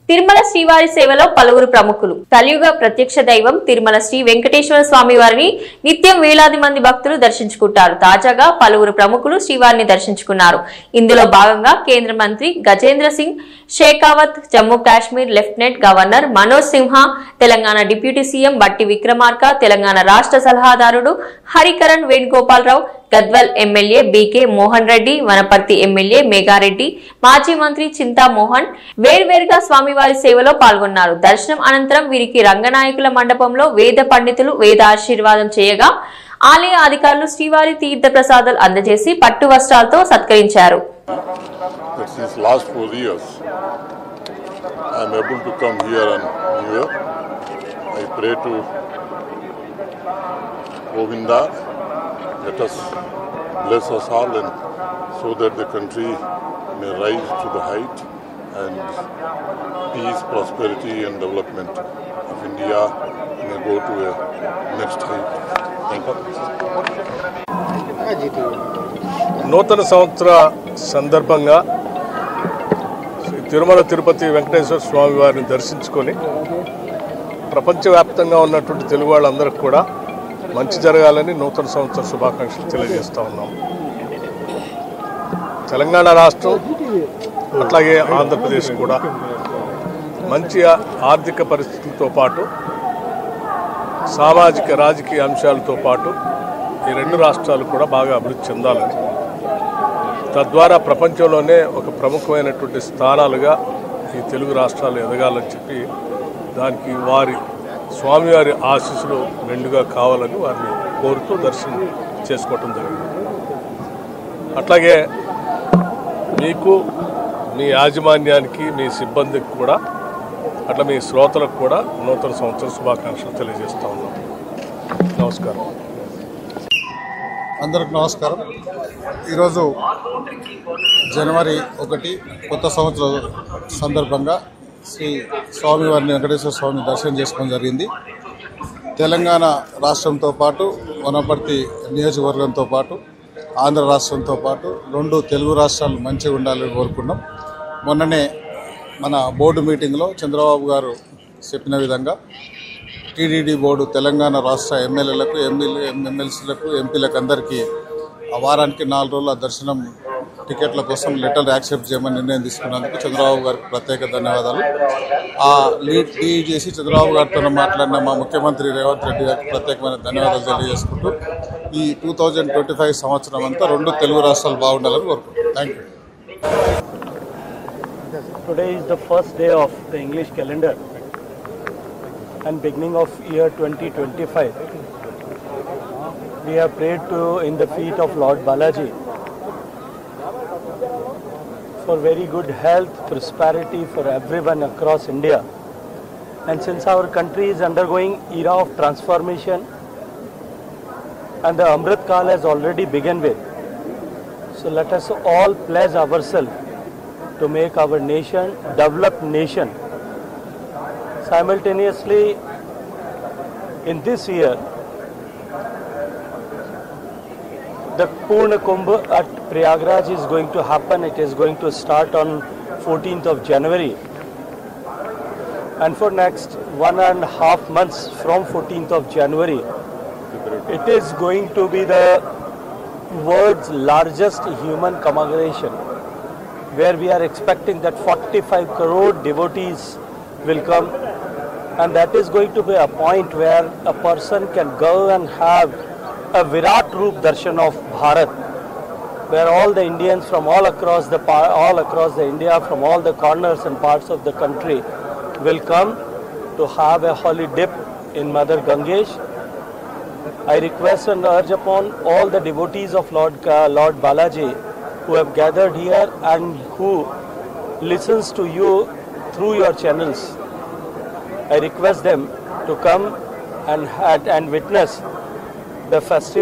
తిరుమల శ్రీవారి సేవలో పలువురు ప్రముఖులు. కలియుగ ప్రత్యక్ష దైవం తిరుమల శ్రీ వెంకటేశ్వర స్వామి వారిని నిత్యం వేలాది మంది భక్తులు దర్శించుకుంటారు. తాజాగా పలువురు ప్రముఖులు శ్రీవారిని దర్శించుకున్నారు. ఇందులో భాగంగా కేంద్ర మంత్రి Gajendra Singh Shekhawat, Jammu Kashmir lieutenant governor Manoj Sinha, Telangana deputy CM Bhatti Vikramarka, Telangana రాష్ట్ర సలహాదారుడు Harikaran Venugopalarao, Gadwal MLA BK Mohan Reddy, Wanaparthy MLA Megha Reddy, మాజీ మంత్రి చింతా మోహన్ వేర్వేరుగా స్వామివారి సేవలో పాల్గొన్నారు. దర్శనం అనంతరం వీరికి రంగనాయకుల మండపంలో వేద పండితులు వేద ఆశీర్వాదం చేయగా ఆలయ అధికారులు శ్రీవారి తీర్థ ప్రసాదాలు అందజేసి పట్టు వస్త్రాలతో సత్కరించారు. Since last 4 years, I am able to come here on New Year. I pray to Govinda, let us bless us all and so that the country may rise to the height and peace, prosperity and development of India may go to a next height. Thank you. నూతన సంవత్సర సందర్భంగా తిరుమల తిరుపతి వెంకటేశ్వర స్వామి వారిని దర్శించుకొని ప్రపంచవ్యాప్తంగా ఉన్నటువంటి తెలుగు వాళ్ళందరికీ కూడా మంచి జరగాలని నూతన సంవత్సర శుభాకాంక్షలు తెలియజేస్తూ ఉన్నాం. తెలంగాణ రాష్ట్రం అట్లాగే ఆంధ్రప్రదేశ్ కూడా మంచి ఆర్థిక పరిస్థితులతో పాటు సామాజిక రాజకీయ అంశాలతో పాటు ఈ రెండు రాష్ట్రాలు కూడా బాగా అభివృద్ధి చెందాలని, తద్వారా ప్రపంచంలోనే ఒక ప్రముఖమైనటువంటి స్థానాలుగా ఈ తెలుగు రాష్ట్రాలు ఎదగాలని చెప్పి దానికి వారి స్వామివారి ఆశీస్సులు మెండుగా కావాలని వారిని కోరుతూ దర్శనం చేసుకోవటం జరిగింది. అట్లాగే మీకు, మీ యాజమాన్యానికి, మీ సిబ్బందికి కూడా, అట్లా మీ శ్రోతలకు కూడా నూతన సంవత్సర శుభాకాంక్షలు తెలియజేస్తూ ఉన్నాం. నమస్కారం. అందరికి నమస్కారం. ఈరోజు జనవరి 1 కొత్త సంవత్సరం సందర్భంగా శ్రీ స్వామివారిని వెంకటేశ్వర స్వామిని దర్శనం చేసుకోవడం జరిగింది. తెలంగాణ రాష్ట్రంతో పాటు వనపర్తి నియోజకవర్గంతో పాటు ఆంధ్ర రాష్ట్రంతో పాటు 2 తెలుగు రాష్ట్రాలు మంచిగా ఉండాలని కోరుకున్నాం. మొన్ననే మన బోర్డు మీటింగ్లో చంద్రబాబు గారు చెప్పిన విధంగా టీడీడీ బోర్డు తెలంగాణ రాష్ట్ర ఎమ్మెల్యేలకు, ఎమ్మెల్సీలకు, ఎంపీలకు అందరికీ వారానికి 4 రోజుల దర్శనం టికెట్ల కోసం లెటర్ యాక్సెప్ట్ చేయమని నిర్ణయం తీసుకున్నందుకు చంద్రబాబు గారికి ప్రత్యేక ధన్యవాదాలు. ఆ లీడ్ చేసి చంద్రబాబు గారితో మాట్లాడిన మా ముఖ్యమంత్రి రేవంత్ రెడ్డి గారికి ప్రత్యేకమైన ధన్యవాదాలు తెలియజేసుకుంటూ ఈ 2025 సంవత్సరం అంతా 2 తెలుగు రాష్ట్రాలు బాగుండాలని కోరుకుంటున్నాం. Thank you. Today is the first day of the English calendar and beginning of year 2025. We have prayed in the feet of Lord Balaji for very good health, prosperity for everyone across India. And since our country is undergoing era of transformation and the Amrit Kal has already begun with, so let us all pledge ourselves to make our nation developed nation. Simultaneously, in this year, the Purna Kumbh at Prayagraj is going to happen. It is going to start on 14th of January. And for next 1.5 months from 14th of January, it is going to be the world's largest human commemoration, where we are expecting that 45 crore devotees will come, and that is going to be a point where a person can go and have a Virat Roop Darshan of Bharat, where all the Indians from all across the India, from all the corners and parts of the country will come to have a holy dip in Mother Gangesh. I request and urge upon all the devotees of Lord Balaji who have gathered here and who listens to you through your channels. I request them to come and witness the festival.